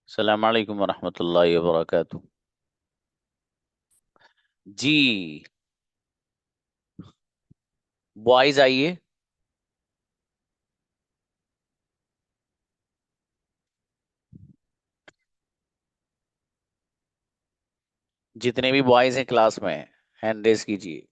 अस्सलाम वालेकुम वरहमतुल्लाहि वबरकातुह। जी, बॉयज आइए। जितने भी बॉयज हैं क्लास में, हैंड रेज कीजिए।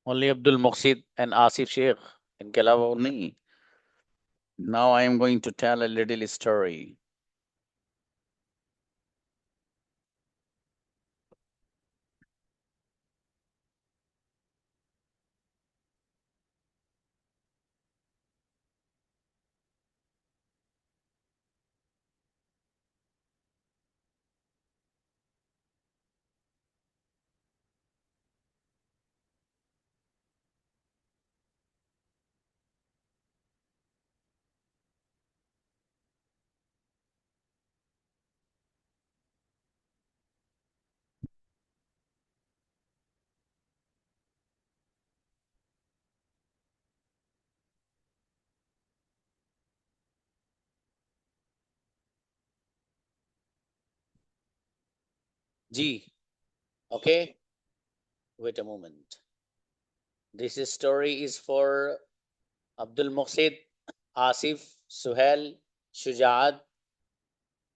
ओनली अब्दुल मुक्सिद एंड आसिफ शेख, इनके अलावा और नहीं। Now I am going to tell a little story. जी, okay, wait a moment. This story is for Abdul Muksid, Asif, Suhail, Shujat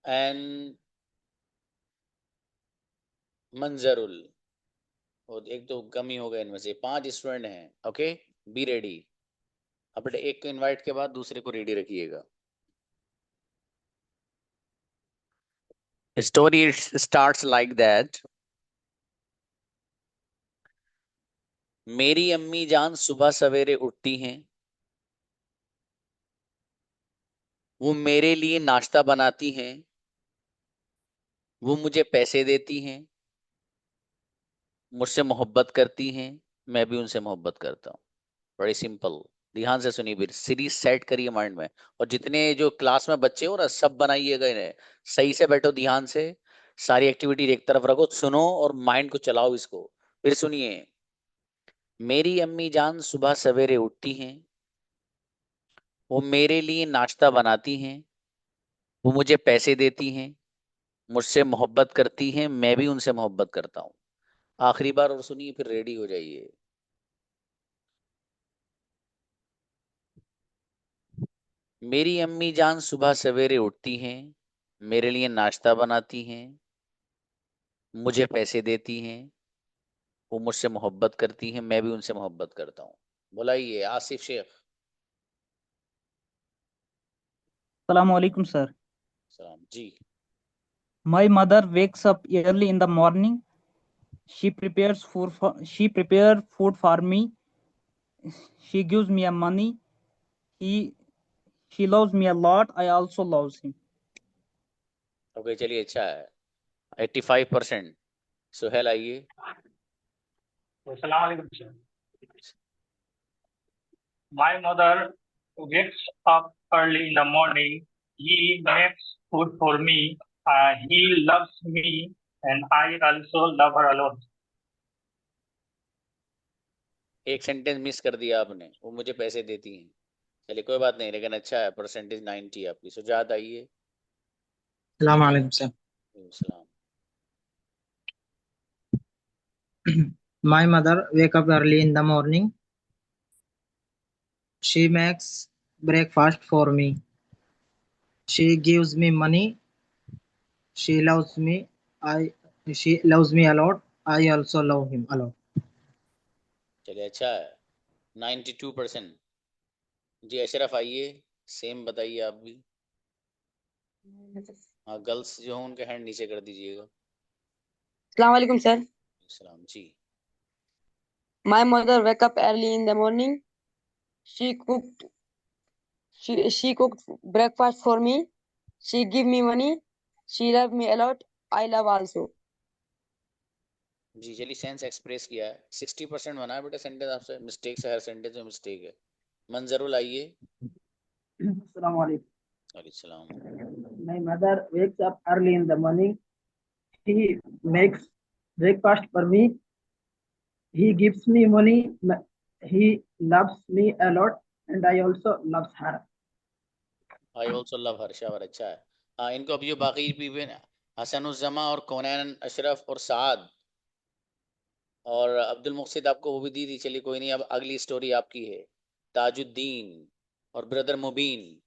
and Manjurul. और एक तो कम ही हो गए, इनमें से 5 स्टूडेंट हैं। Okay, be ready. अपने एक को इनवाइट के बाद दूसरे को रेडी रखिएगा। Story starts like that. मेरी अम्मी जान सुबह सवेरे उठती हैं। वो मेरे लिए नाश्ता बनाती हैं। वो मुझे पैसे देती हैं। मुझसे मोहब्बत करती हैं। मैं भी उनसे मोहब्बत करता हूँ। बड़ी सिंपल। ध्यान से सुनिए, फिर सीरीज सेट करिए माइंड में। और जितने जो क्लास में बच्चे हो ना, सब बनाइएगा इन्हें। सही से बैठो, ध्यान से। सारी एक्टिविटी एक तरफ रखो, सुनो और माइंड को चलाओ इसको। फिर सुनिए। मेरी अम्मी जान सुबह सवेरे उठती हैं। वो मेरे लिए नाश्ता बनाती हैं। वो मुझे पैसे देती हैं। मुझसे मोहब्बत करती हैं, मैं भी उनसे मोहब्बत करता हूँ। आखिरी बार और सुनिए, फिर रेडी हो जाइए। मेरी अम्मी जान सुबह सवेरे उठती हैं। मेरे लिए नाश्ता बनाती हैं। मुझे पैसे देती हैं। वो मुझसे मोहब्बत करती हैं, मैं भी उनसे मोहब्बत करता हूँ। बुलाइए Asif Sheikh. Assalamu alaikum, sir. सलाम जी। My mother wakes up early in the morning. She prepares food for me. She gives me a money. He she loves me a lot. I also loves him. Okay, चलिए, अच्छा है। 85%। सुहेल आइए। Assalamu alaikum, sir. My mother wakes up early in the morning. He makes food for me. He loves me, and I also love her a lot. एक sentence miss कर दिया आपने, वो मुझे पैसे देती हैं। चलिए, कोई बात नहीं, लेकिन अच्छा है। परसेंटेज 90 आपकी। सुजात आइए। सलाम वालेकुम सर। सलाम। My mother wake up early in the morning. She makes breakfast for me. She gives me money. She loves me. I she loves me a lot. I also love him a lot. चलिए, अच्छा है। 92%। जी, अशरफ आइए। Same बताइए आप भी। हाँ, girls जो हैं उनके हैंड नीचे कर दीजिएगा। Assalamu alaikum, sir. सलाम जी। My mother wake up early in the morning. She cooked she cooked breakfast for me. She give me money. She love me a lot. I love also. जी, चलिए, sense express किया है। 60% बना है बेटा sentence आपसे। Mistake से, हर sentence में mistake है। मंजरुल आइए। Assalamu alaikum. वालेकुम। My mother wakes up early in the morning. She makes breakfast for me. He gives me money. He loves me a lot, and I also love her. I also love हर। शाबाश, अच्छा है। हाँ, इनको अभी जो बाकी भी हसनुज़्ज़मा और कोनैन अशरफ और साद और अब्दुल मुक्सिद आपको वो भी दी थी। चलिए कोई नहीं, अब अगली स्टोरी आपकी है। ताजुद्दीन और ब्रदर मुबीन।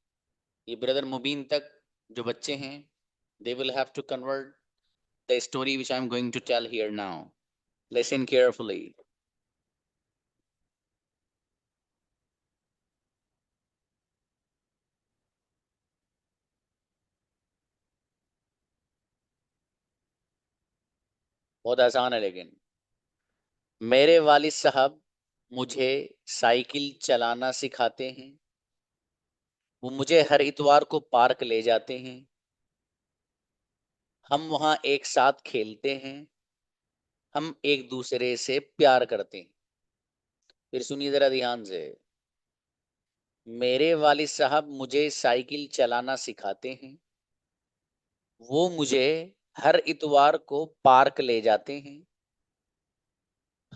ये ब्रदर मुबीन तक जो बच्चे हैं, they will have to convert the story which I'm going to tell here now. Listen carefully. बहुत आसान है लेकिन। मेरे वालिद साहब मुझे साइकिल चलाना सिखाते हैं। वो मुझे हर इतवार को पार्क ले जाते हैं। हम वहाँ एक साथ खेलते हैं। हम एक दूसरे से प्यार करते हैं। फिर सुनिए जरा ध्यान से। मेरे वालिद साहब मुझे साइकिल चलाना सिखाते हैं। वो मुझे हर इतवार को पार्क ले जाते हैं।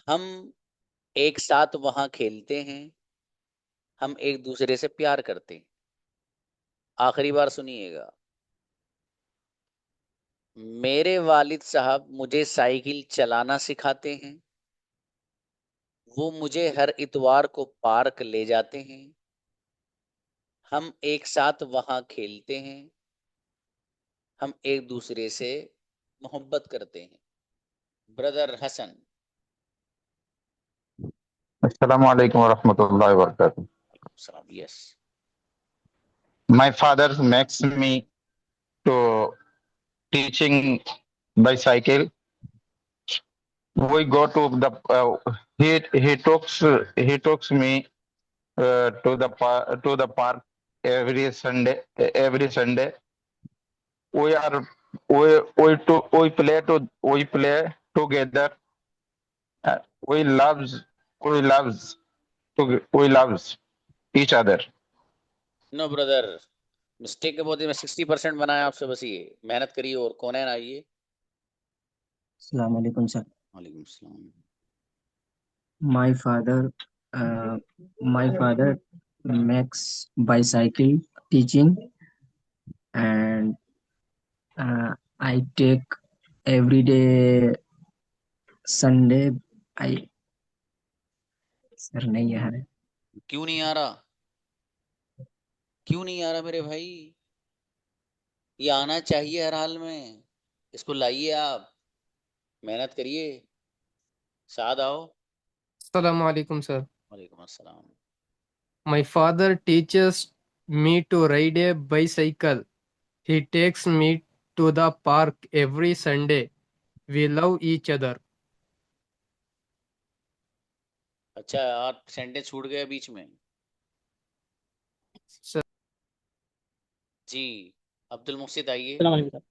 हम एक साथ वहाँ खेलते हैं। हम एक दूसरे से प्यार करते हैं। आखिरी बार सुनिएगा। मेरे वालिद साहब मुझे साइकिल चलाना सिखाते हैं। वो मुझे हर इतवार को पार्क ले जाते हैं। हम एक साथ वहाँ खेलते हैं। हम एक दूसरे से मोहब्बत करते हैं। Brother Hasan. Assalamu alaikum wa rahmatullahi wa barakatuh. Yes. My father makes me to teaching bicycle. We go to the he talks me to the park every Sunday. Every Sunday we are we play together. Uh, we loves we loves we loves each other. No brother, mistake के बहुत ही। मैं 60% बनाया आपसे, बस ये मेहनत करिए। और कौन है? आइए। Assalamu alaikum, sir. वालेकुम सलाम। My father, uh, my father makes bicycle teaching, and I take every day Sunday. I sir नहीं आ रहा है। क्यों नहीं आ रहा? क्यों नहीं आ रहा मेरे भाई? ये आना चाहिए हर हाल में। इसको लाइए आप, मेहनत करिए। साथ आओ। Assalamu alaikum, sir. वालेकुम अस्सलाम। My father teaches me to ride a bicycle. He takes me to the park every Sunday. We love each other. अच्छा, आप सेंटेंस छूट गए बीच में। Sir, जी, अब्दुल मुक्सिद आइए। अस्सलाम वालेकुम सर।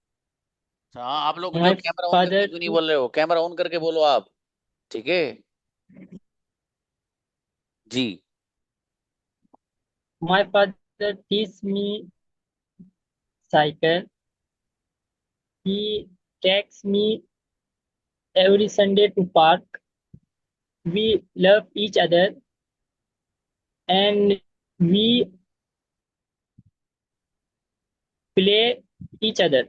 हाँ, आप लोग जो My कैमरा ऑन करके father क्यों नहीं बोल रहे हो? कैमरा ऑन करके बोलो आप, ठीक है? जी। my father teach me cycle. He takes me every Sunday to park. We love each other, and we play each other.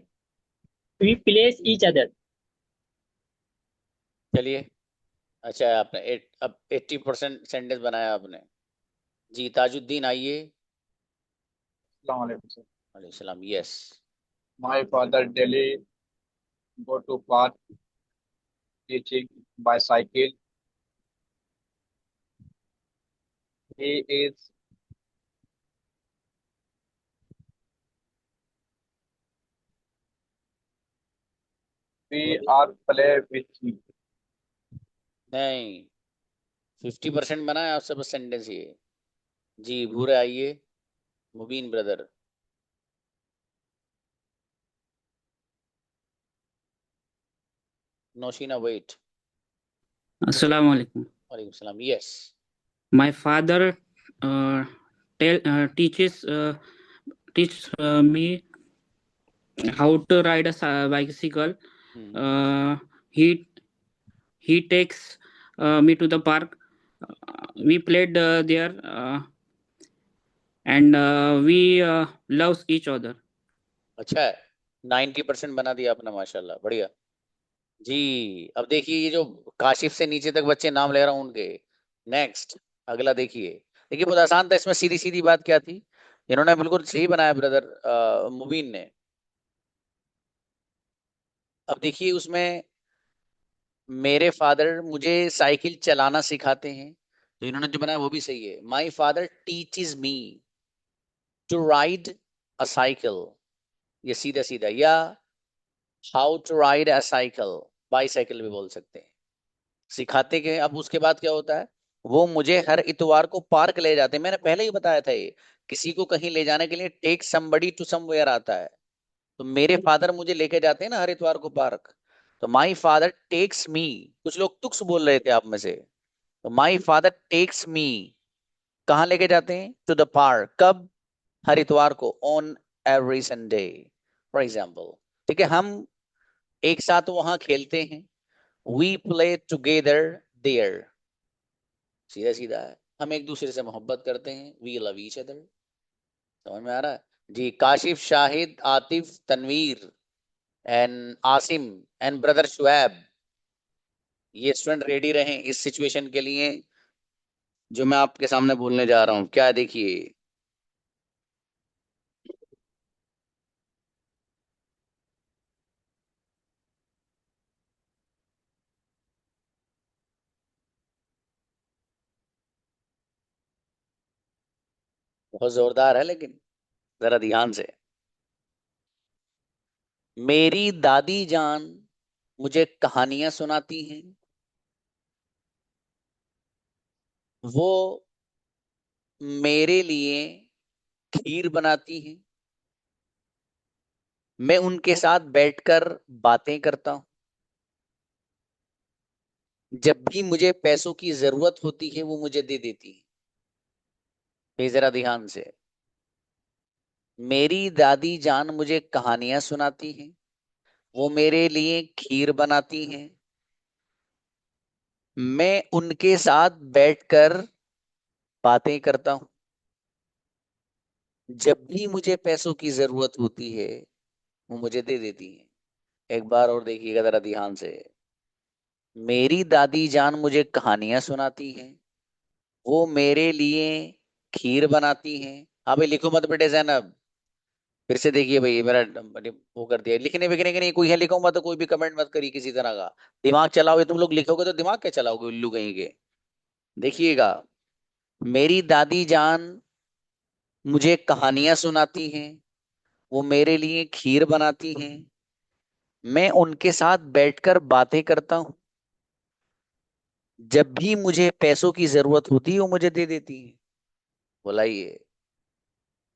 We place each other. चलिए, अच्छा है आपने अब 80% सेंटेंस बनाया आपने। जी, ताजुद्दीन आइए। Assalamu alaikum, sir. वालेकुम सलाम। Yes. My father daily go to park teaching bicycle. He is we are play with him. नहीं, 50% बनाया आपसे बस सेंटेंस ये। जी, भूरे आइए। मुबीन ब्रदर। नौशीना वेट। Assalamu alaikum. वालेकुम सलाम। Yes. My father teaches me how to ride a bicycle. Hmm, He takes me to the park. We played there, and we loves each other. अच्छा है, 90% बना दिया आपने, माशाल्लाह, बढ़िया जी। अब देखिए ये जो काशिफ से नीचे तक बच्चे नाम ले रहा हूं उनके। नेक्स्ट, अगला देखिए। देखिए बहुत आसान था, इसमें सीधी सीधी बात क्या थी, इन्होंने बिल्कुल सही बनाया ब्रदर मुबीन ने। अब देखिए उसमें मेरे फादर मुझे साइकिल चलाना सिखाते हैं, तो इन्होंने जो बनाया वो भी सही है। My father teaches me to ride a cycle, ये सीधा सीधा। या how to ride a cycle, bicycle भी बोल सकते हैं, सिखाते के। अब उसके बाद क्या होता है, वो मुझे हर इतवार को पार्क ले जाते हैं। मैंने पहले ही बताया था, ये किसी को कहीं ले जाने के लिए टेक समबडी टू समवेयर आता है। तो मेरे फादर मुझे लेके जाते हैं ना हर इतवार को पार्क। तो माई फादर टेक्स मी, कुछ लोग तुक्स बोल रहे थे आप में से, तो माई फादर टेक्स मी कहाँ लेके जाते हैं, टू द पार्क, कब, हर इतवार को, on every Sunday for example. ठीक है, हम एक साथ वहां खेलते हैं, वी प्ले टुगेदर देयर, सीधा सीधा है। हम एक दूसरे से मोहब्बत करते हैं, वी लव ईच अदर। समझ में आ रहा है जी। Kashif, Shahid, Atif, Tanveer and Asim and brother Shoaib, ये स्टूडेंट रेडी रहें इस सिचुएशन के लिए जो मैं आपके सामने बोलने जा रहा हूं। क्या है, देखिए। बहुत जोरदार है, लेकिन जरा ध्यान से। मेरी दादी जान मुझे कहानियां सुनाती हैं, वो मेरे लिए खीर बनाती हैं, मैं उनके साथ बैठकर बातें करता हूँ, जब भी मुझे पैसों की जरूरत होती है वो मुझे दे देती है। ये जरा ध्यान से। मेरी दादी जान मुझे कहानियां सुनाती हैं, वो मेरे लिए खीर बनाती हैं, मैं उनके साथ बैठकर बातें करता हूँ, जब भी मुझे पैसों की जरूरत होती है वो मुझे दे देती है। एक बार और देखिएगा जरा ध्यान से। मेरी दादी जान मुझे कहानियां सुनाती हैं, वो मेरे लिए खीर बनाती हैं। हाँ भाई लिखो मत बेटे जैनब, फिर से देखिए भाई, मेरा वो कर दिया। लिखने विखने के नहीं कोई है, लिखो मत, कोई भी कमेंट मत करिए किसी तरह का। दिमाग चलाओगे तुम लोग, लिखोगे तो दिमाग क्या चलाओगे उल्लू कहीं के। देखिएगा, मेरी दादी जान मुझे कहानियां सुनाती हैं, वो मेरे लिए खीर बनाती हैं, मैं उनके साथ बैठकर बातें करता हूँ, जब भी मुझे पैसों की जरूरत होती है वो मुझे दे देती है। बुलाइए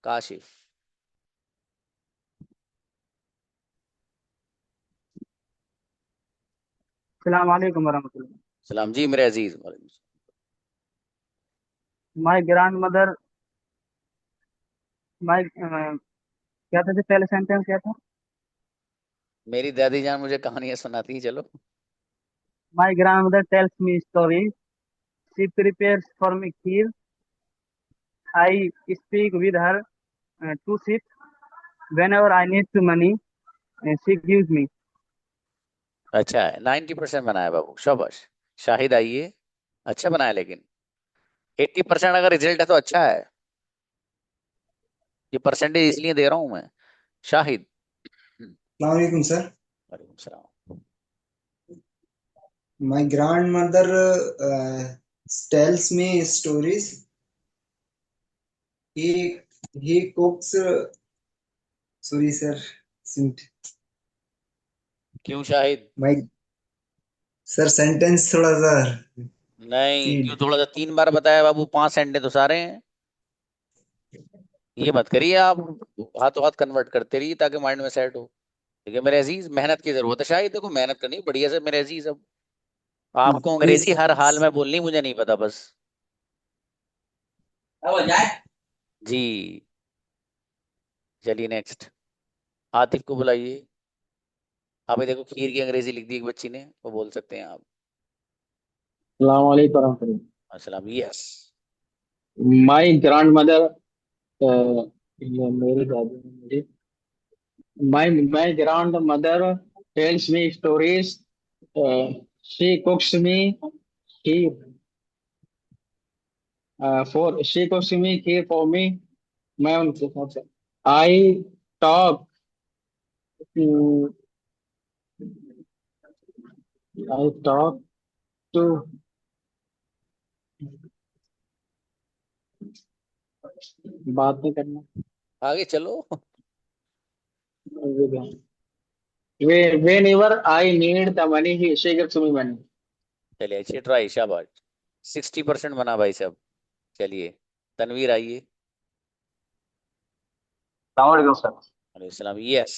काशिफ। अस्सलाम वालेकुम वरहमतुल्लाह। सलाम जी मेरे अजीज। माय ग्रैंड मदर, माय क्या था जी, पहले सेंटेंस क्या था? मेरी दादी जान मुझे कहानियां सुनाती है, चलो। My grandmother tells me story, she prepares for me kheer, I speak with her to sit, whenever I need to money, she gives me. अच्छा है, 90% बनाया बाबू, शाबाश। शाहिद आइए, अच्छा बनाया, लेकिन 80% अगर रिजल्ट है तो अच्छा है। ये परसेंटेज इसलिए दे रहा हूं मैं। शाहिद। Assalamualaikum sir. वालेकुम सलाम। My grandmother tells me stories. He cooks. Sorry sir. क्यों शाहिद? My sir sentence थोड़ा सा नहीं, तीन क्यों थोड़ा सा, 3 बार बताया बाबू, 5 सेंटे तो सारे हैं। ये मत करिए आप, हाथों हाथ कन्वर्ट करते रहिए ताकि माइंड में सेट हो। ठीक है मेरे अजीज, मेहनत की जरूरत है शाहिद, देखो मेहनत करनी बढ़िया से मेरे अजीज। अब आपको अंग्रेजी हर हाल में बोलनी, मुझे नहीं पता बस। जी चलिए नेक्स्ट, आतिफ को बुलाइए। हाँ भाई देखो, खीर की अंग्रेजी लिख दी एक बच्ची ने, वो बोल सकते हैं आप। Assalamualaikum warahmatullahi. अस्सलाम, यस। My grandmother, मेरी दादी ने मुझे my grandmother tells me stories. She cooks me kheer for she cooks me kheer for me. मैं उनके साथ I talk to I talk to बात नहीं करना आगे चलो। whenever I need the money she gives me money. चलिए, अच्छी ट्राई, शाबाश। 60% बना भाई साहब। चलिए, तनवीर आइए। Assalamualaikum, sir. अलैहि सलाम, yes.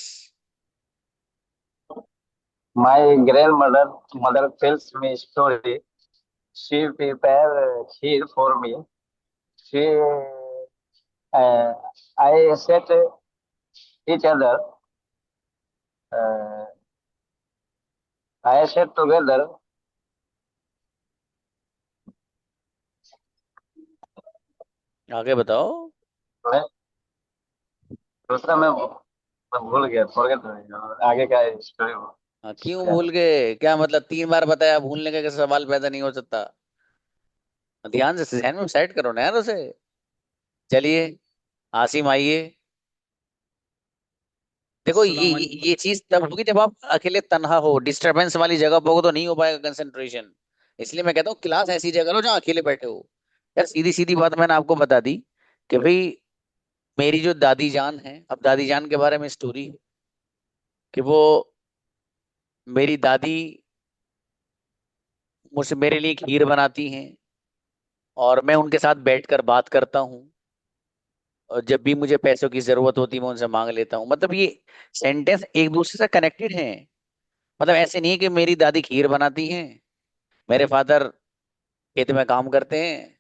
My grandmother tells me story. She prepare kheer for me. She uh, I set each other. Uh, I set together. आगे बताओ। मैं दूसरा मैं भूल गया, फॉरगेट आगे का स्टोरी। हाँ, क्यों भूल गए? क्या मतलब 3 बार बताया, भूलने का कैसे सवाल पैदा नहीं हो सकता? ध्यान से जहन में सेट करो ना यार उसे। चलिए, आसिम आइए। देखो, ये चीज तब होगी जब आप अकेले तन्हा हो, डिस्टरबेंस वाली जगह पे हो तो नहीं हो पाएगा कंसंट्रेशन। इसलिए मैं कहता हूँ क्लास ऐसी जगह लो जहाँ अकेले बैठे हो। यार, सीधी सीधी बात मैंने आपको बता दी कि भाई, मेरी जो दादी जान है, अब दादी जान के बारे में स्टोरी है कि वो, मेरी दादी मुझसे मेरे लिए खीर बनाती हैं और मैं उनके साथ बैठकर बात करता हूँ। और जब भी मुझे पैसों की जरूरत होती है मैं उनसे मांग लेता हूँ। मतलब ये सेंटेंस एक दूसरे से कनेक्टेड हैं। मतलब ऐसे नहीं है कि मेरी दादी खीर बनाती हैं, मेरे फादर खेत में काम करते हैं,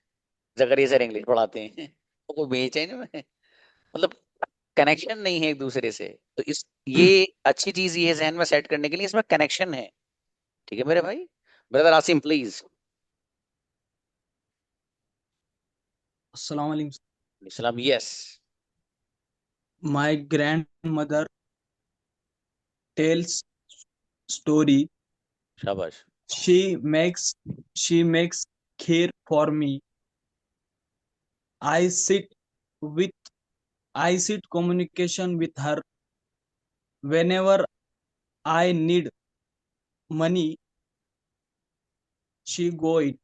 जकरिया सर इंग्लिश पढ़ाते हैं। तो कोई बेचैन में, मतलब कनेक्शन नहीं है एक दूसरे से। तो इस ये अच्छी चीज ये है जहन में सेट करने के लिए, इसमें कनेक्शन है। ठीक है मेरे भाई। Brother Asim please. Assalamu alaikum. Islam, yes. My grandmother tells story. शाबाश। She makes kheer for me. I sit with I sit communication with her whenever I need money. She go it.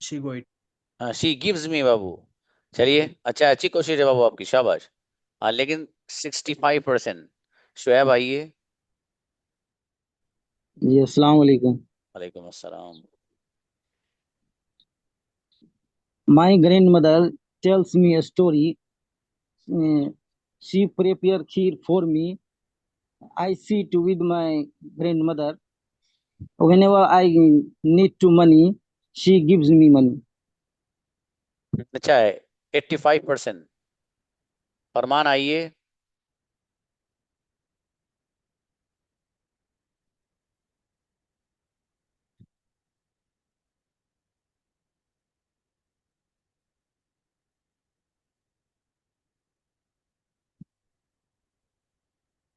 She go it. हाँ, she gives me बाबू। चलिए, अच्छा, अच्छी कोशिश है बाबू आपकी, शाबाश। हाँ, लेकिन 65%। शुएब आइए। जी अस्सलाम वालेकुम। वालेकुम अस्सलाम। My grandmother tells me a story. She prepare kheer for me. I sit with my grandmother. Whenever I need to money, she gives me money. अच्छा है, 85%। फरमान आइए।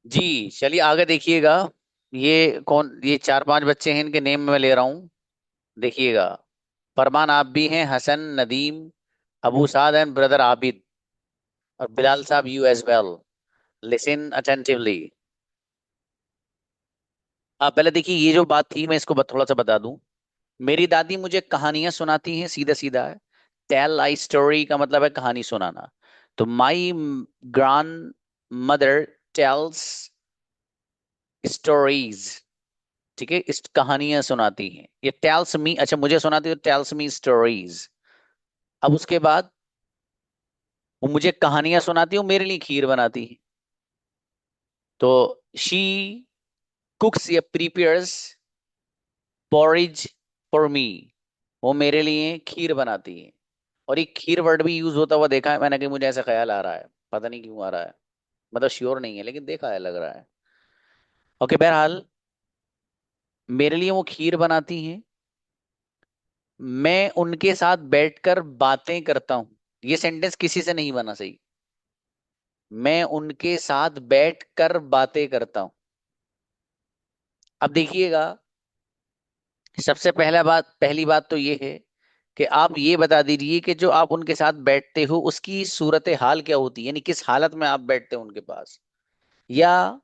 जी, चलिए आगे देखिएगा। ये कौन, ये 4-5 बच्चे हैं, इनके नेम मैं ले रहा हूँ। देखिएगा, फरमान आप भी हैं, हसन, नदीम, अबू साद एंड ब्रदर आबिद, और Bilal sahab you as well. Listen attentively. आप पहले देखिए, ये जो बात थी मैं इसको थोड़ा सा बता दूं। मेरी दादी मुझे कहानियां सुनाती हैं, सीधा सीधा है। टेल आई स्टोरी का मतलब है कहानी सुनाना। तो माई ग्रांड मदर टेल्स स्टोरीज। ठीक है, इस कहानियां सुनाती हैं। ये टेल्स मी, अच्छा मुझे सुनाती है, टेल्स मी स्टोरीज। अब उसके बाद वो मुझे कहानियां सुनाती है, वो मेरे लिए खीर बनाती है। तो शी कुक्स या प्रिपेयर्स पॉरिज फॉर मी। वो मेरे लिए खीर बनाती है। और ये खीर वर्ड भी यूज होता हुआ देखा है मैंने, कि मुझे ऐसा ख्याल आ रहा है, पता नहीं क्यों आ रहा है। मतलब श्योर नहीं है, लेकिन देखा है, लग रहा है। ओके, बहरहाल मेरे लिए वो खीर बनाती हैं मैं उनके साथ बैठकर बातें करता हूं। ये सेंटेंस किसी से नहीं बना सही। मैं उनके साथ बैठकर बातें करता हूं। अब देखिएगा, सबसे पहली बात तो ये है कि आप ये बता दीजिए कि जो आप उनके साथ बैठते हो उसकी सूरत हाल क्या होती है, यानी किस हालत में आप बैठते हो उनके पास। या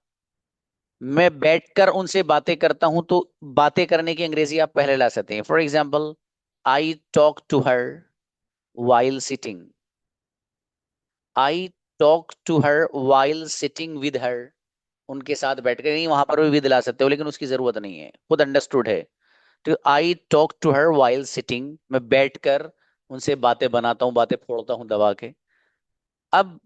मैं बैठकर उनसे बातें करता हूं, तो बातें करने की अंग्रेजी आप पहले ला सकते हैं। For example, I talk to her while sitting. I talk to her while sitting with her. उनके साथ बैठकर, नहीं वहां पर भी विद ला सकते हो लेकिन उसकी जरूरत नहीं है, खुद अंडरस्टूड है। तो I talk to her while sitting, मैं बैठकर उनसे बातें बनाता हूँ, बातें फोड़ता हूँ दबा के। अब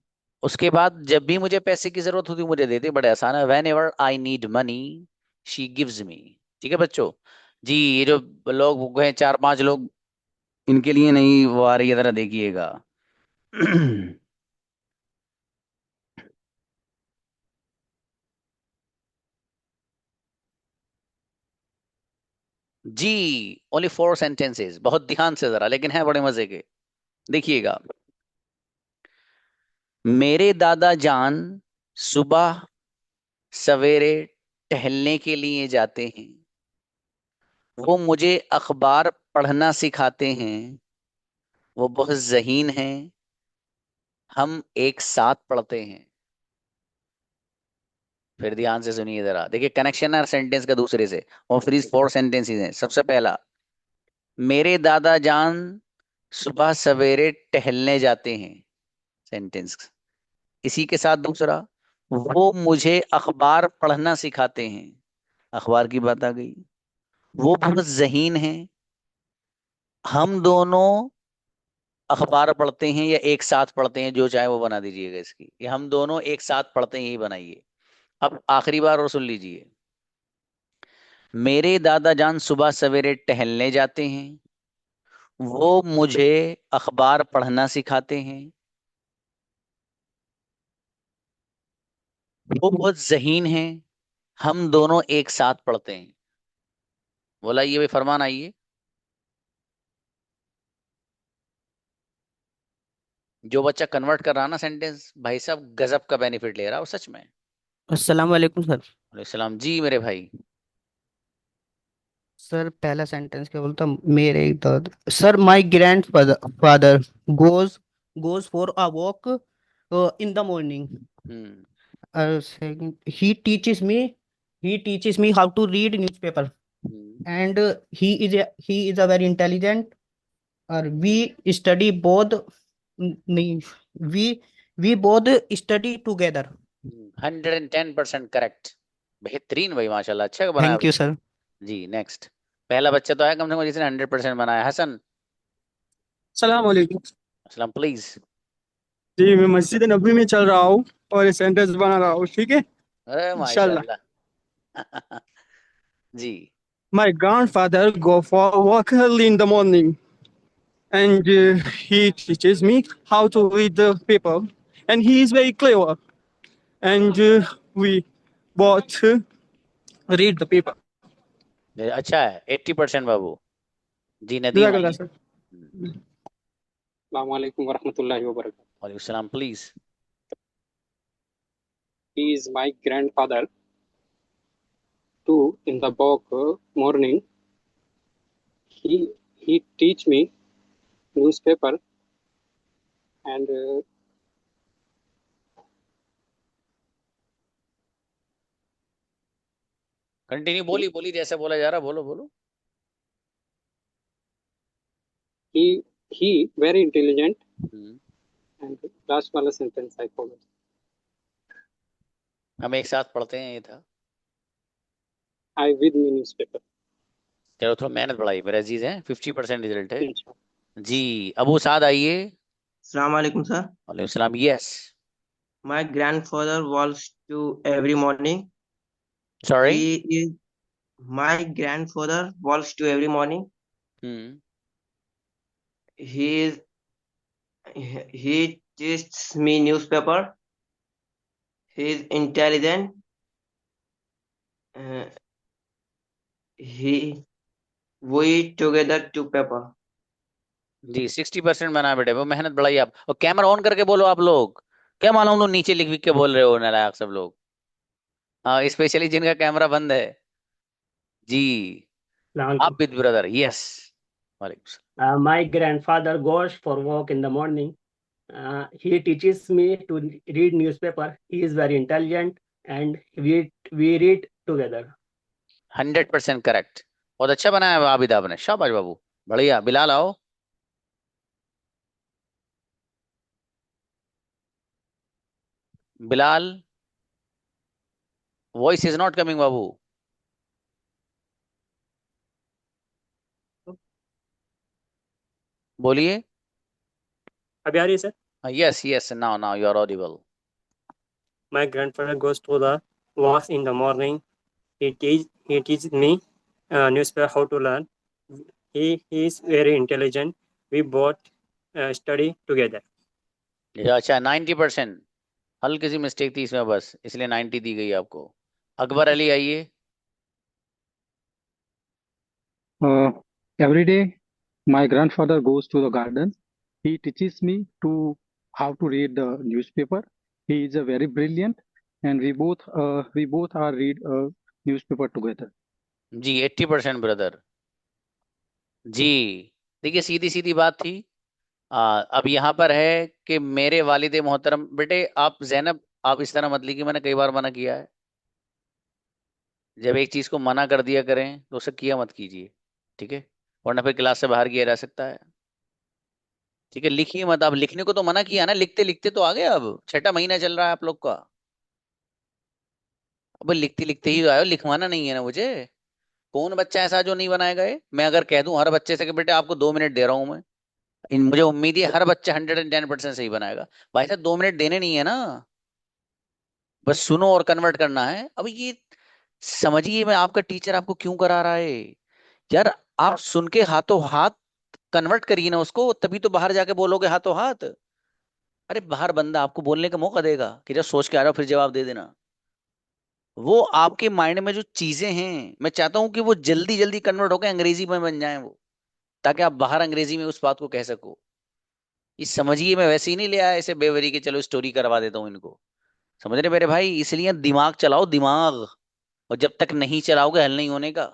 उसके बाद जब भी मुझे पैसे की जरूरत होती है मुझे देते, बड़े आसान है। When ever I need money she gives me. ठीक है बच्चों। जी, ये जो लोग हैं 4-5 लोग, इनके लिए नहीं वो आ रही है, जरा देखिएगा। जी, ओनली 4 सेंटेंसेस, बहुत ध्यान से जरा, लेकिन है बड़े मजे के। देखिएगा, मेरे दादा जान सुबह सवेरे टहलने के लिए जाते हैं। वो मुझे अखबार पढ़ना सिखाते हैं। वो बहुत ज़हीन हैं। हम एक साथ पढ़ते हैं। फिर ध्यान से सुनिए जरा, देखिए कनेक्शन है सेंटेंस का दूसरे से। और फिर 4 सेंटेंसेस हैं। सबसे पहला, मेरे दादा जान सुबह सवेरे टहलने जाते हैं, सेंटेंस। इसी के साथ दूसरा, वो मुझे अखबार पढ़ना सिखाते हैं। अखबार की बात आ गई। वो बहुत ज़हीन हैं। हम दोनों अखबार पढ़ते हैं या एक साथ पढ़ते हैं, जो चाहे वो बना दीजिएगा इसकी। ये हम दोनों एक साथ पढ़ते हैं, यही बनाइए। अब आखिरी बार और सुन लीजिए, मेरे दादा जान सुबह सवेरे टहलने जाते हैं। वो मुझे अखबार पढ़ना सिखाते हैं। वो बहुत ज़हीन हैं। हम दोनों एक साथ पढ़ते हैं। बोला ये भाई, फरमान आइए। जो बच्चा कन्वर्ट कर रहा ना सेंटेंस, भाई साहब गजब का बेनिफिट ले रहा है वो, सच में। अस्सलाम वालेकुम सर। वालेकुम सलाम जी मेरे भाई। सर पहला सेंटेंस क्या बोलता, मेरे दाद sir my grand father goes goes for a walk in the morning. Hmm. Second, he teaches me how to read newspaper, and he is a very intelligent. Or study both नहीं, we we both study together. 110% correct. बेहतरीन भाई, माशाल्लाह, अच्छा बनाया Thank you बच्चे sir. ने। जी next. पहला बच्चा तो है कम से कम जिसने 100% बनाया। हसन, सलाम वालेकुम। अस्सलाम प्लीज। जी मैं मस्जिद नबी में चल रहा हूँ और ये सेंटेंस बना रहा हूँ, ठीक है अरे इंशाल्लाह। माशाल्लाह। जी। My grandfather go for a walk early in the morning, and he teaches me how to read the paper, and he is very clever, and we both read the paper. अच्छा है, 80% बाबू। जी नदीम जज़ाकल्लाह आइए। सर। अस्सलाम वालेकुम वरहमतुल्लाहि वबरकातुहू। वालेकुम सलाम please. He is my grandfather too. In the book morning, he teach me newspaper, and continue, बोली बोली, जैसे बोला जा रहा, बोलो बोलो। he very intelligent. Hmm. And last वाला sentence I forgot. हम एक साथ पढ़ते हैं, ये था। I with me newspaper. चलो थोड़ा मेहनत बढ़ाई मेरे अजीज हैं, 50% रिजल्ट है। जी, अबू साद आइए। Assalamu alaikum, sir. वालेकुम सलाम। Yes. My grandfather walks to every morning. Sorry. He is my grandfather walks to every morning. Hmm. He is he teaches me newspaper. He is intelligent. Uh, he We eat together two paper. जी 60% बना बेटे, वो मेहनत बढ़ाई आप। और camera on करके बोलो आप लोग। क्या मालूम तुम नीचे लिख लिख के बोल रहे हो नालायक सब लोग। हाँ स्पेशली जिनका कैमरा बंद है। जी आप विद ब्रदर, यस। वालेकुम। My grandfather goes for walk in the morning. He teaches me to read newspaper. He is very intelligent, and we read together. 100% correct. बहुत अच्छा बनाया है आबिद आपने, शाबाश बाबू, बढ़िया। बिलाल आओ। Bilal, voice is not coming बाबू। बोलिए। अभी आ रही है sir? Yes yes, now now you are audible. My grandfather goes to the walks in the morning. He teaches me newspaper how to learn. He is very intelligent. We both study together. अच्छा 90%, हल्की सी mistake थी इसमें बस, इसलिए 90 दी गई आपको। अकबर अली आइए। Every day, my grandfather goes to the garden. He teaches me to how to read the newspaper. He is a very brilliant, and we both are read a newspaper together. जी 80% brother. जी देखिए सीधी सीधी बात थी। अब यहाँ पर है कि मेरे वालिद मोहतरम, बेटे आप जैनब, आप इस तरह मत लिखिए, मैंने कई बार मना किया है। जब एक चीज को मना कर दिया करें तो उसे किया मत कीजिए, ठीक है, वरना फिर क्लास से बाहर किया जा सकता है। ठीक है, लिखिए मत। आप लिखने को तो मना किया ना, लिखते लिखते तो आ गए। अब छठा महीना चल रहा है आप लोग का। अब लिखते लिखते ही तो आयो, लिखवाना नहीं है ना मुझे। कौन बच्चा ऐसा जो नहीं बनाएगा? ये मैं अगर कह दूं हर बच्चे से कि बेटे आपको 2 मिनट दे रहा हूं मैं, मुझे उम्मीद है हर बच्चा 110% सही बनाएगा। भाई साहब 2 मिनट देने नहीं है ना, बस सुनो और कन्वर्ट करना है। अब ये समझिए, मैं आपका टीचर आपको क्यों करा रहा है यार। आप सुन के हाथों हाथ कन्वर्ट करिए ना उसको, तभी तो बाहर जाके बोलोगे हाथों हाथ। अरे बाहर बंदा आपको बोलने का मौका देगा कि जब सोच के आ रहा हो फिर जवाब दे देना। वो आपके माइंड में जो चीजें हैं, मैं चाहता हूं कि वो जल्दी जल्दी कन्वर्ट होकर अंग्रेजी में बन जाए वो, ताकि आप बाहर अंग्रेजी में उस बात को कह सको। ये समझिए, मैं वैसे ही नहीं ले आया ऐसे बेवरी के चलो स्टोरी करवा देता हूँ इनको। समझ रहे मेरे भाई? इसलिए दिमाग चलाओ दिमाग, और जब तक नहीं चलाओगे हल नहीं होने का।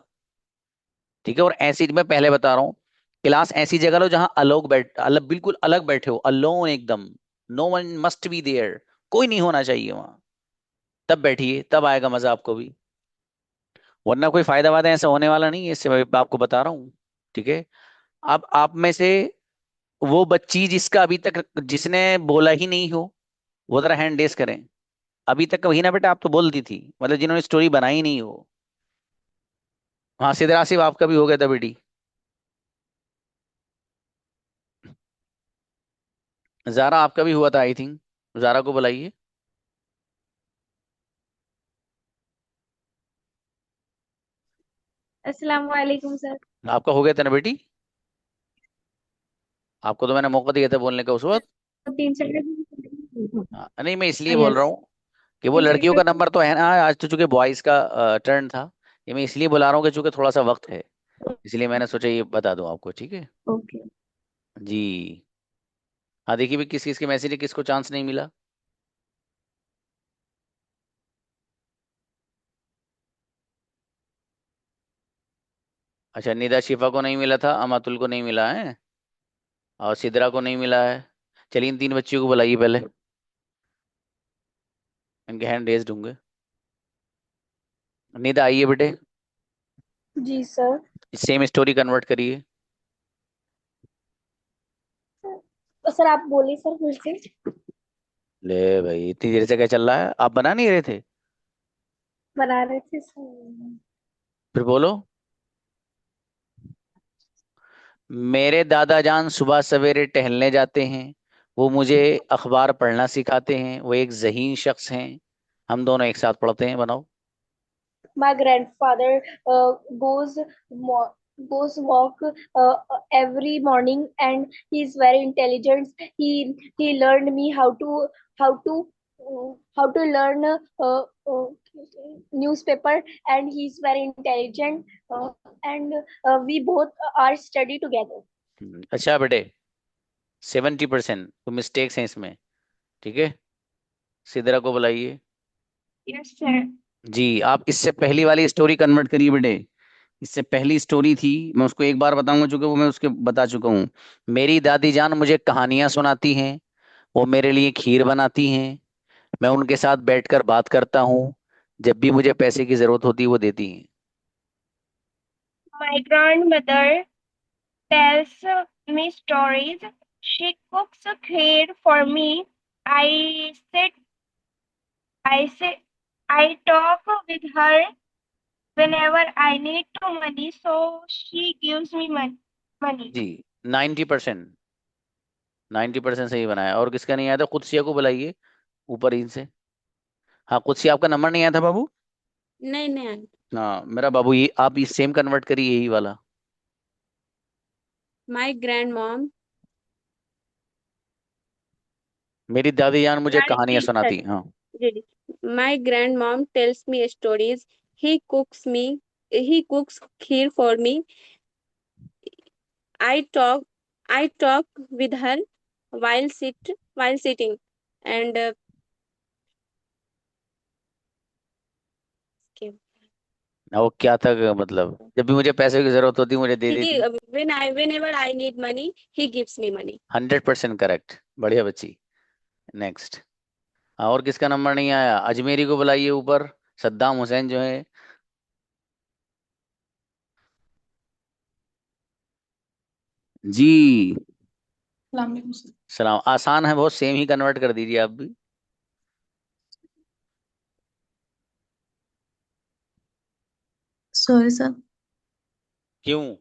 ठीक है, और ऐसी मैं पहले बता रहा हूँ, क्लास ऐसी जगह लो जहां अलग बिल्कुल अलग बैठे हो, अलोन एकदम। No one must be there, कोई नहीं होना चाहिए वहां। तब बैठिए, तब आएगा मजा आपको भी, वरना कोई फायदा वायदा ऐसा होने वाला नहीं है, इससे मैं आपको बता रहा हूँ। ठीक है, अब आप में से वो बच्ची जिसका अभी तक, जिसने बोला ही नहीं हो, वो जरा हैंड रेस करें। अभी तक वही ना बेटा, आप तो बोलती थी, मतलब जिन्होंने स्टोरी बनाई नहीं हो। हाँ सिद्र आसिफ, आपका भी हो गया था बेटी। जारा आपका भी हुआ था आई थिंक, जारा को बुलाइए। अस्सलाम वालेकुम सर। आपका हो गया था ना बेटी? आपको तो मैंने मौका दिया था बोलने का उस वक्त। 3 सेकंड। नहीं मैं इसलिए बोल रहा यस। हूँ कि वो लड़कियों का नंबर तो है ना, आज तो चूंकि बॉयज का टर्न था। ये मैं इसलिए बुला रहा हूँ कि चूंकि थोड़ा सा वक्त है, इसलिए मैंने सोचा ये बता दूं आपको। ठीक है ओके। जी। हाँ देखिए भी किस किस के मैसेज है, किसको चांस नहीं मिला। अच्छा, निदा शिफा को नहीं मिला था, अमातुल को नहीं मिला है, और सिद्रा को नहीं मिला है। चलिए इन 3 बच्चियों को बुलाइए पहले, इनके हैंड रेज होंगे। निदा आइए बेटे, जी सर। सेम स्टोरी कन्वर्ट करिए। सर आप बोलिए सर फिर से। ले भाई इतनी देर से क्या चल रहा है, आप बना नहीं रहे थे? बना रहे थे सर। फिर बोलो। मेरे दादा जान सुबह सवेरे टहलने जाते हैं, वो मुझे अखबार पढ़ना सिखाते हैं, वो एक ज़हीन शख्स हैं। हम दोनों एक साथ पढ़ते हैं, बनाओ। My grandfather goes goes walk every morning, and he is very intelligent. He learned me how to how to learn newspaper, and he's very intelligent, and we both are study together. अच्छा बेटे, 70% तो mistakes हैं इसमें, ठीक है। सिदरा को बुलाइए। Yes, sir. जी, आप इससे पहली वाली स्टोरी कन्वर्ट करिए बेटे। इससे पहली स्टोरी थी, मैं उसको एक बार बताऊंगा, चूंकि वो मैं उसके बता चुका हूँ। मेरी दादी जान मुझे कहानियां सुनाती हैं, वो मेरे लिए खीर बनाती हैं, मैं उनके साथ बैठकर बात करता हूँ, जब भी मुझे पैसे की जरूरत होती है वो देती हैं। My grandmother tells me stories. She cooks kheer for me. I sit, I sit, I talk with her whenever I need to money, so she gives me money. जी, 90%, 90% सही बनाया। और किसका नहीं आया था? कुदसिया को बुलाइए ऊपर इनसे। हाँ, कुदसिया, आपका नंबर नहीं आया था बाबू? नहीं नहीं। हाँ मेरा बाबू, ये आप इस सेम कन्वर्ट करिए, यही वाला। माई ग्रैंड मॉम मेरी दादी जान मुझे कहानियां सुनाती। हाँ, My grandmom tells me stories. He cooks kheer for me. I talk I talk with her while sitting, and वो क्या था मतलब, जब भी मुझे पैसे की जरूरत होती मुझे दे देती। whenever I need money, he gives me money. 100% correct, बढ़िया बच्ची। नेक्स्ट। और किसका नंबर नहीं आया? अजमेरी को बुलाइए ऊपर, सद्दाम हुसैन जो है। जी, सलाम। आसान है बहुत, सेम ही कन्वर्ट कर दीजिए आप भी। Sorry sir. क्यों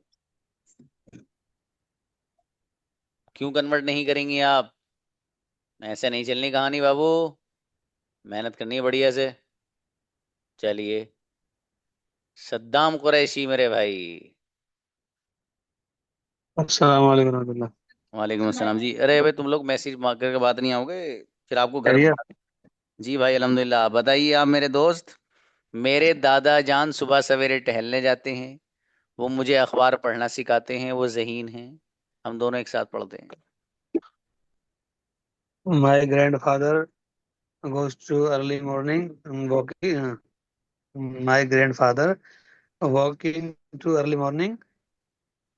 क्यों कन्वर्ट नहीं करेंगी आप? ऐसे नहीं चलनी कहानी बाबू, मेहनत करनी है बढ़िया से। चलिए, सद्दाम कुरैशी मेरे भाई। अस्सलाम वालेकुम रहमतुल्लाह। वालेकुम अस्सलाम जी। अरे भाई, तुम लोग मैसेज मार करके बात नहीं आओगे, फिर आपको घर। खैरियत? जी भाई अल्हम्दुलिल्लाह। बताइए आप मेरे दोस्त। मेरे दादा जान सुबह सवेरे टहलने जाते हैं, वो मुझे अखबार पढ़ना सिखाते हैं, वो ज़हीन हैं। हम दोनों एक साथ पढ़ते हैं। My grandfather goes to early morning walking. My grandfather walking to early morning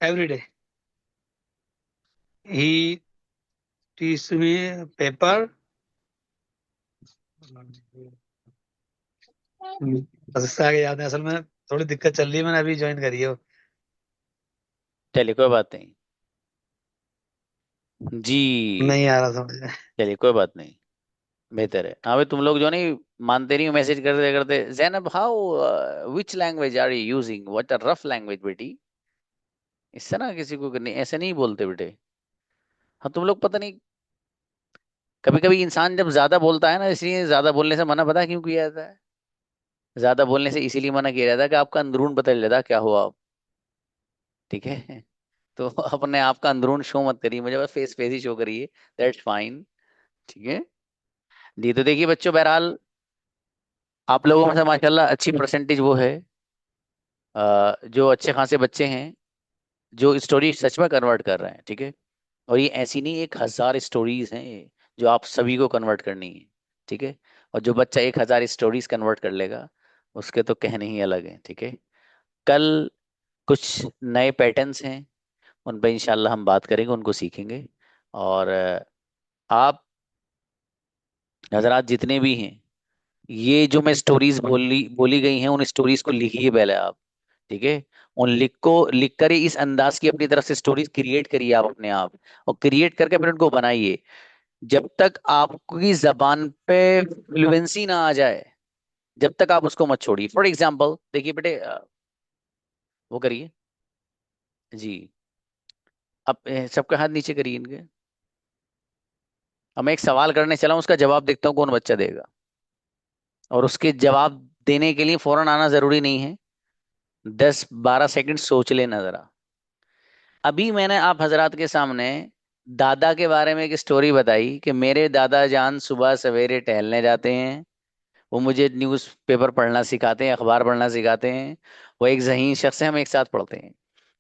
every day. He teaches me paper. बस इससे आगे याद है, असल में थोड़ी दिक्कत चल रही है, मैंने अभी ज्वाइन करी है। चलिए कोई बात नहीं जी, नहीं आ रहा समझ में। चलिए कोई बात नहीं, बेहतर है। हाँ भाई, तुम लोग जो नहीं मानते नहीं हो मैसेज करते करते। Zainab, how which language are you using? What a rough language बेटी। इससे ना किसी को नहीं, ऐसे नहीं बोलते बेटे। हाँ, तुम लोग पता नहीं, कभी कभी इंसान जब ज्यादा बोलता है ना, इसलिए ज्यादा बोलने से मना, पता है क्यों किया जाता है? ज्यादा बोलने से इसीलिए मना किया जाता है कि आपका अंदरून पता चल जाता है क्या हुआ आप, ठीक है। तो अपने आप का अंदरून शो मत करिए मुझे, बस फेस फेस ही शो करिए, दैट्स फाइन, ठीक है जी। तो देखिए बच्चों, बहरहाल आप लोगों में से माशाल्लाह अच्छी परसेंटेज वो है, जो अच्छे खासे बच्चे हैं जो स्टोरी सच में कन्वर्ट कर रहे हैं, ठीक है। और ये ऐसी नहीं, 1,000 स्टोरीज हैं ये, जो आप सभी को कन्वर्ट करनी है, ठीक है। और जो बच्चा 1,000 स्टोरीज कन्वर्ट कर लेगा, उसके तो कहने ही अलग है, ठीक है। कल कुछ नए पैटर्न्स हैं, उन पर इंशाल्लाह हम बात करेंगे, उनको सीखेंगे। और आप हजरात जितने भी हैं, ये जो मैं स्टोरीज बोली बोली गई हैं, उन स्टोरीज को लिखिए पहले आप, ठीक है। उन लिख कर ही इस अंदाज की अपनी तरफ से स्टोरीज क्रिएट करिए आप अपने आप, और क्रिएट करके फिर उनको बनाइए। जब तक आपकी जबान पे फ्लुएंसी ना आ जाए, जब तक आप उसको मत छोड़िए। फॉर एग्जाम्पल देखिए बेटे, वो करिए जी। अब सबके हाथ नीचे करिए इनके। अब मैं एक सवाल करने चला हूं, उसका जवाब देखता हूँ कौन बच्चा देगा। और उसके जवाब देने के लिए फौरन आना जरूरी नहीं है, 10-12 सेकंड सोच लेना जरा। अभी मैंने आप हजरात के सामने दादा के बारे में एक स्टोरी बताई कि मेरे दादा जान सुबह सवेरे टहलने जाते हैं, वो मुझे न्यूज़ पेपर पढ़ना सिखाते हैं, अखबार पढ़ना सिखाते हैं। वो एक ज़हीन शख्स है, हम एक साथ पढ़ते हैं।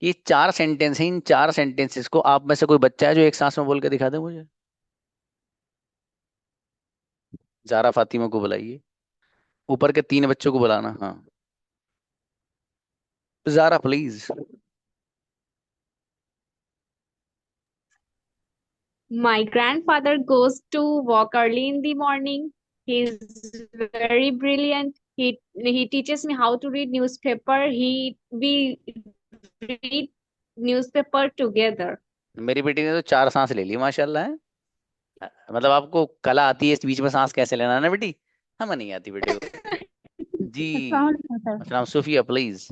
ये 4 सेंटेंस हैं, इन 4 सेंटेंसेस को आप में से कोई बच्चा है जो एक सांस में बोल के दिखा दे मुझे? जारा फातिमा को बुलाइए, ऊपर के 3 बच्चों को बुलाना। हाँ, Zara please. My grandfather goes to work early in the morning. He's very brilliant. He teaches me how to read newspaper. We read newspaper together. मेरी बेटी ने तो 4 सांस ले ली माशाल्लाह है। मतलब आपको कला आती है इस बीच में सांस कैसे लेना है ना बेटी? हमें नहीं आती बेटे को। जी, Sir. अस्सलाम सूफिया please.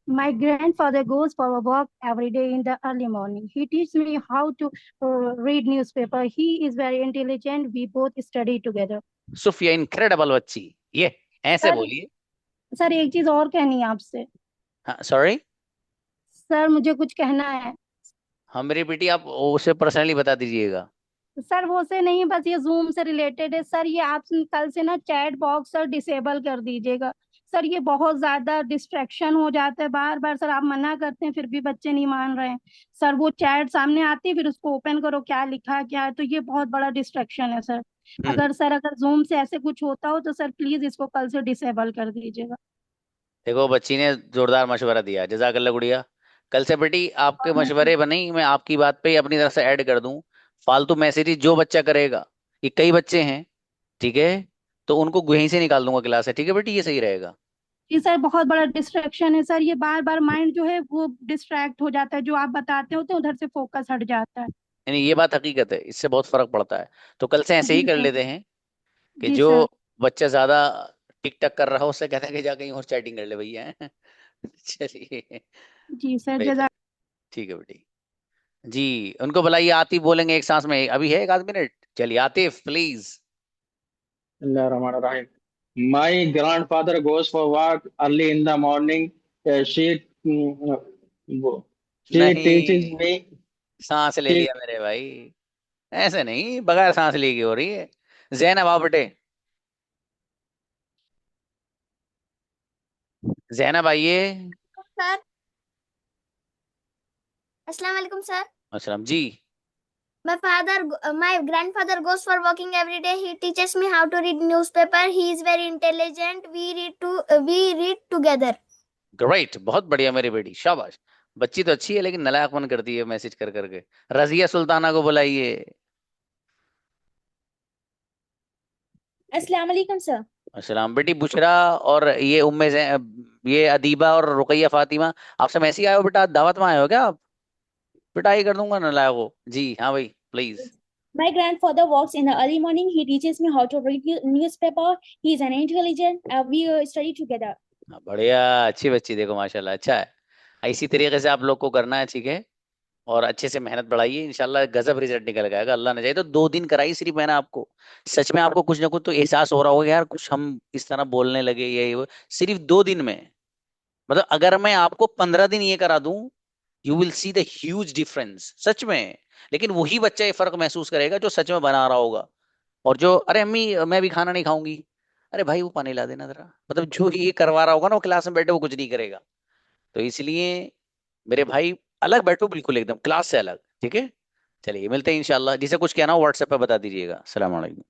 My grandfather goes for a walk every day in the early morning. He teaches me how to read newspaper. He is very intelligent. We both study together. Sufiya incredible बच्ची, ये ऐसे सर बोलिए। Sir एक चीज और कहनी है आपसे। हाँ सॉरी। सर मुझे कुछ कहना है। हाँ मेरी बेटी, आप उसे पर्सनली बता दीजिएगा। सर वो से नहीं, बस ये जूम से रिलेटेड है। सर ये आप कल से ना चैट बॉक्स सर डिसेबल कर दीजिएगा। सर ये बहुत ज्यादा डिस्ट्रैक्शन हो जाता है, बार बार सर आप मना करते हैं फिर भी बच्चे नहीं मान रहे हैं। सर वो चैट सामने आती है, फिर उसको ओपन करो क्या लिखा क्या है, तो ये बहुत बड़ा डिस्ट्रैक्शन है सर। अगर जूम से ऐसे कुछ होता हो तो सर प्लीज इसको कल से डिसेबल कर दीजिएगा। देखो बच्ची ने जोरदार मशवरा दिया, जजाकल्ला गुड़िया। कल से बेटी आपके मशवरे बने, मैं आपकी बात पे ही अपनी तरफ से ऐड कर दूं। फालतू मैसेज जो बच्चा करेगा, ये कई बच्चे हैं ठीक है, तो उनको यहीं से निकाल दूंगा क्लास से, ठीक है बेटी? ये सही रहेगा। जी सर बहुत बड़ा डिस्ट्रैक्शन है सर, ये बार बार माइंड जो है वो डिस्ट्रैक्ट हो जाता है, जो आप बताते होते हैं उधर से फोकस हट जाता है। यानी ये बात हकीकत है, इससे बहुत फर्क पड़ता है। तो कल से ऐसे ही जी कर सर। लेते हैं कि जी जो सर। बच्चा ज्यादा टिक टक कर रहा हो उससे कहते हैं कि जा कहीं और चैटिंग कर ले भैया। चलिए जी सर बेहतर, जजा। ठीक है बेटी। जी उनको बुलाइए, आतिफ बोलेंगे एक सांस में, अभी है 1 आध मिनट। चलिए Atif please. Bismillahirrahmanirrahim. My grandfather goes for walk early in the morning. She teaches नहीं, me. सांस ले She लिया मेरे भाई, ऐसे नहीं बगैर सांस लिए की हो रही है। जैनब आओ बेटे, जैनब आइए। सर अस्सलाम वालेकुम सर। अस्सलाम जी। My grandfather goes for walking every day. He teaches me how to read newspaper. He is very intelligent. We read together. Great, बहुत बढ़िया मेरी बेटी, शाबाश। बच्ची तो अच्छी है लेकिन नलायकपन करती है मैसेज कर करके। रजिया सुल्ताना को बुलाइए। अस्सलाम वालेकुम सर। अस्सलाम बेटी। बुशरा और ये ये अदीबा और रुकैया फातिमा, आप सब ऐसे ही आए हो बेटा? दावत में आए हो क्या आप? पिटाई कर दूंगा नलायक को। जी हाँ भाई please. My grandfather walks in the early morning. He teaches me how to read newspaper. He is an intelligent. We study together. बढ़िया, अच्छी बच्ची, देखो माशाल्लाह अच्छा है। इसी तरीके से आप लोग को करना है, ठीक है? और अच्छे से मेहनत बढ़ाइए, इंशाल्लाह गजब रिजल्ट निकल जाएगा। अल्लाह ने चाहे तो 2 दिन कराई सिर्फ मैंने आपको। सच में आपको कुछ ना कुछ तो एहसास हो रहा होगा यार, कुछ हम इस तरह बोलने लगे, ये वो सिर्फ 2 दिन में। मतलब अगर मैं आपको 15 दिन ये करा दूं, you will see the huge difference सच में। लेकिन वही बच्चा ये फर्क महसूस करेगा जो सच में बना रहा होगा। और जो अरे अम्मी मैं भी खाना नहीं खाऊंगी, अरे भाई वो पानी ला देना जरा, मतलब जो ये करवा रहा होगा ना वो क्लास में बैठे वो कुछ नहीं करेगा। तो इसलिए मेरे भाई अलग बैठो, बिल्कुल एकदम क्लास से अलग, ठीक है? चलिए मिलते हैं इंशाल्लाह। जिसे कुछ कहना हो व्हाट्सएप पे बता दीजिएगा। अस्सलाम वालेकुम।